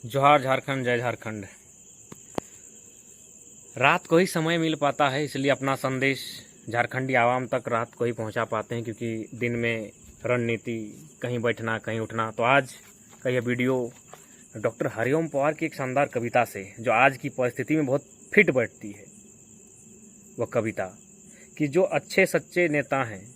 जोहार झारखंड, जय झारखंड। रात को ही समय मिल पाता है, इसलिए अपना संदेश झारखंडी आवाम तक रात को ही पहुंचा पाते हैं, क्योंकि दिन में रणनीति, कहीं बैठना कहीं उठना। तो आज का यह वीडियो डॉक्टर हरिओम पवार की एक शानदार कविता से, जो आज की परिस्थिति में बहुत फिट बैठती है। वह कविता कि जो अच्छे सच्चे नेता हैं,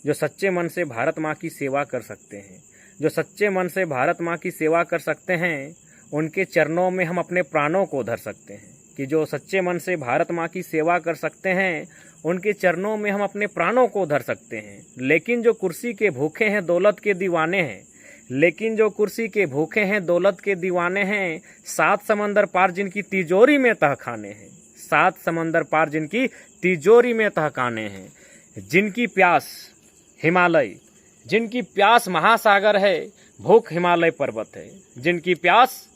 जो सच्चे मन से भारत माँ की सेवा कर सकते हैं, जो सच्चे मन से भारत माँ की सेवा कर सकते हैं, उनके चरणों में हम अपने प्राणों को धर सकते हैं। कि जो सच्चे मन से भारत माँ की सेवा कर सकते हैं, उनके चरणों में हम अपने प्राणों को धर सकते हैं। लेकिन जो कुर्सी के भूखे हैं, दौलत के दीवाने हैं, लेकिन जो कुर्सी के भूखे हैं, दौलत के दीवाने हैं, 7 समंदर पार जिनकी तिजोरी में तहखाने हैं, 7 समंदर पार जिनकी तिजोरी में तहखाने हैं, जिनकी प्यास हिमालय, जिनकी प्यास महासागर है, भूख हिमालय पर्वत है, जिनकी प्यास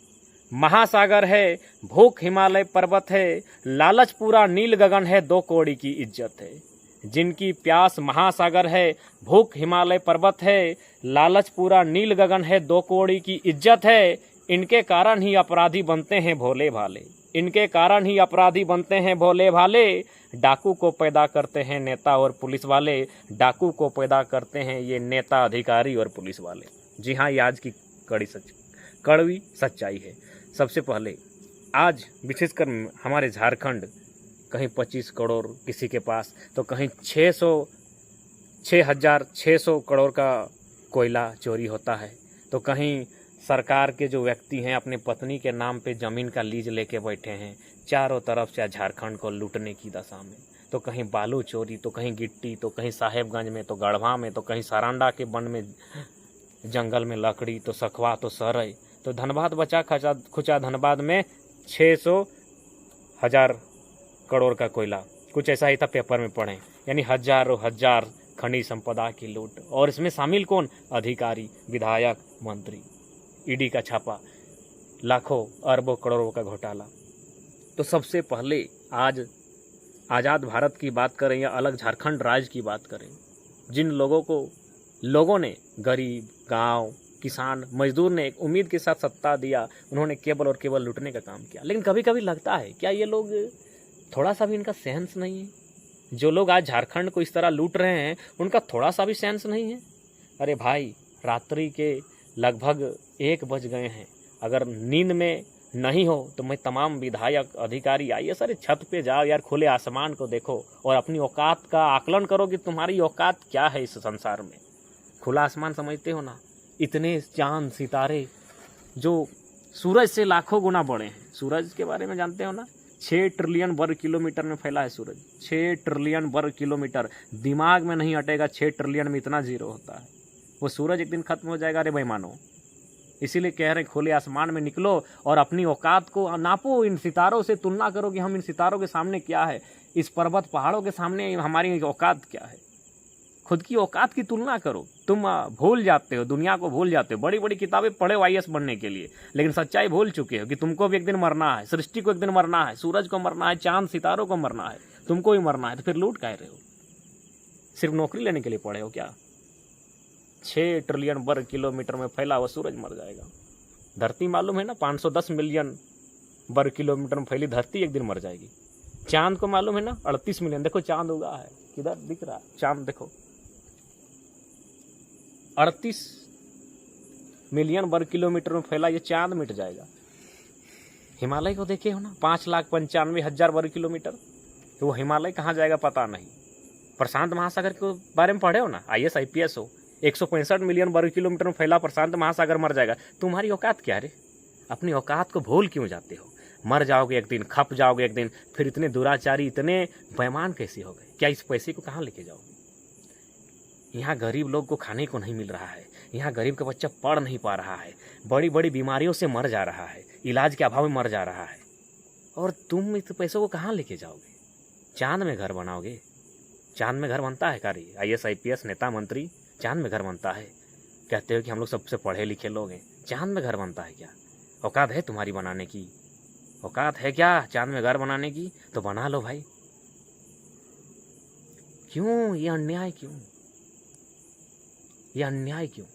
महासागर है, भूख हिमालय पर्वत है, लालच पूरा नील गगन है, 2 कौड़ी की इज्जत है। जिनकी प्यास महासागर है, भूख हिमालय पर्वत है, लालच पूरा नील गगन है, 2 कौड़ी की इज्जत है। इनके कारण ही अपराधी बनते हैं भोले भाले, इनके कारण ही अपराधी बनते हैं भोले भाले। डाकू को पैदा करते हैं नेता और पुलिस वाले, डाकू को पैदा करते हैं ये नेता, अधिकारी और पुलिस वाले। जी हाँ, ये आज की कड़वी सच्चाई है। सबसे पहले आज विशेषकर हमारे झारखंड, कहीं 25 करोड़ किसी के पास, तो कहीं 6,600 करोड़ का कोयला चोरी होता है, तो कहीं सरकार के जो व्यक्ति हैं अपने पत्नी के नाम पे ज़मीन का लीज लेके बैठे हैं चारों तरफ से झारखंड को लूटने की दशा में। तो कहीं बालू चोरी, तो कहीं गिट्टी, तो कहीं साहेबगंज में, तो गढ़वा में, तो कहीं सारांडा के वन में जंगल में लकड़ी, तो सखवा, तो सरई, तो धनबाद बचा खुचा धनबाद में 600,000 करोड़ का कोयला, कुछ ऐसा ही था, पेपर में पढ़े। यानी हजारों हजार खनिज संपदा की लूट। और इसमें शामिल कौन? अधिकारी, विधायक, मंत्री। ईडी का छापा, लाखों अरबों करोड़ों का घोटाला। तो सबसे पहले आज आज़ाद भारत की बात करें या अलग झारखंड राज्य की बात करें, जिन लोगों ने गरीब, गांव, किसान, मजदूर ने एक उम्मीद के साथ सत्ता दिया, उन्होंने केवल और केवल लूटने का काम किया। लेकिन कभी कभी लगता है, क्या ये लोग थोड़ा सा भी इनका सेंस नहीं है? जो लोग आज झारखंड को इस तरह लूट रहे हैं, उनका थोड़ा सा भी सेंस नहीं है? अरे भाई, रात्रि के लगभग 1 बज गए हैं। अगर नींद में नहीं हो तो मैं तमाम विधायक, अधिकारी, आइए सर, छत पे जाओ यार, खुले आसमान को देखो और अपनी औकात का आकलन करो कि तुम्हारी औकात क्या है इस संसार में। खुला आसमान समझते हो ना? इतने चांद सितारे जो सूरज से लाखों गुना बड़े हैं। सूरज के बारे में जानते हो ना? 6 ट्रिलियन वर्ग किलोमीटर में फैला है सूरज। 6 ट्रिलियन वर्ग किलोमीटर। दिमाग में नहीं हटेगा 6 ट्रिलियन में इतना जीरो होता है। वो सूरज एक दिन खत्म हो जाएगा रे बेईमानो। इसीलिए कह रहे हैं, खुले आसमान में निकलो और अपनी औकात को नापो, इन सितारों से तुलना करो कि हम इन सितारों के सामने क्या है, इस पर्वत पहाड़ों के सामने हमारी औकात क्या है। खुद की औकात की तुलना करो। तुम भूल जाते हो, दुनिया को भूल जाते हो। बड़ी बड़ी किताबें पढ़े IAS बनने के लिए, लेकिन सच्चाई भूल चुके हो कि तुमको भी एक दिन मरना है, सृष्टि को एक दिन मरना है, सूरज को मरना है, चांद सितारों को मरना है, तुमको भी मरना है। तो फिर लूट काहे रहे हो? सिर्फ नौकरी लेने के लिए पढ़े हो क्या? 6 ट्रिलियन वर्ग किलोमीटर में फैला हुआ सूरज मर जाएगा। धरती मालूम है ना, 510 मिलियन वर्ग किलोमीटर में फैली धरती एक दिन मर जाएगी। चांद को मालूम है ना, 38 मिलियन। देखो चांद उगा है, किधर दिख रहा है चांद? देखो 38 मिलियन वर्ग किलोमीटर में फैला ये चांद मिट जाएगा। हिमालय को देखे हो ना, 5,95,000 वर्ग किलोमीटर। तो वो हिमालय कहाँ जाएगा पता नहीं। प्रशांत महासागर के बारे में पढ़े हो ना, IAS IPS हो। 165 मिलियन वर्ग किलोमीटर में फैला प्रशांत महासागर मर जाएगा। तुम्हारी औकात क्या रे? अपनी औकात को भूल क्यों जाते हो? मर जाओगे एक दिन, खप जाओगे एक दिन, फिर इतने दुराचारी, इतने बेईमान कैसे हो गए? क्या इस पैसे को कहाँ लेके जाओगे? यहाँ गरीब लोग को खाने को नहीं मिल रहा है, यहाँ गरीब का बच्चा पढ़ नहीं पा रहा है, बड़ी बड़ी बीमारियों से मर जा रहा है, इलाज के अभाव में मर जा रहा है, और तुम इस पैसों को कहाँ लेके जाओगे? चांद में घर बनाओगे? चांद में घर बनता है कारी? IAS IPS नेता मंत्री चांद में घर बनता है? कहते हो कि हम लोग सबसे पढ़े लिखे लोग हैं, चांद में घर बनता है क्या? औकात है तुम्हारी बनाने की? औकात है क्या चांद में घर बनाने की? तो बना लो भाई। क्यों ये अन्याय? क्यों ये अन्याय? क्यों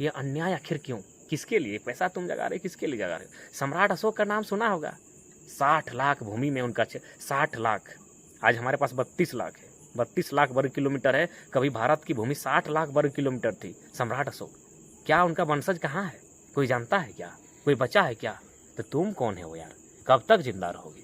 ये अन्याय? आखिर क्यों? किसके लिए पैसा तुम जगा रहे, किसके लिए जगा रहे हो? सम्राट अशोक का नाम सुना होगा। 60 लाख भूमि में उनका 60 लाख, आज हमारे पास 32 लाख है, 32 लाख वर्ग किलोमीटर है। कभी भारत की भूमि 60 लाख वर्ग किलोमीटर थी। सम्राट अशोक, क्या उनका वंशज कहाँ है? कोई जानता है क्या? कोई बचा है क्या? तो तुम कौन हो यार, कब तक जिंदा रहोगे?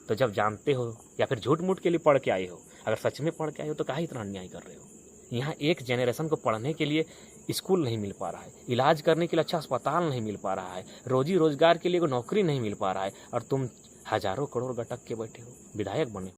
तो जब जानते हो या फिर झूठ मूठ के लिए पढ़ के आए हो, अगर सच में पढ़ के आए हो तो काहे इतना अन्याय कर रहे हो? यहाँ एक जनरेशन को पढ़ने के लिए स्कूल नहीं मिल पा रहा है, इलाज करने के लिए अच्छा अस्पताल नहीं मिल पा रहा है, रोजी रोजगार के लिए कोई नौकरी नहीं मिल पा रहा है, और तुम हजारों करोड़ गटक के बैठे हो, विधायक बने।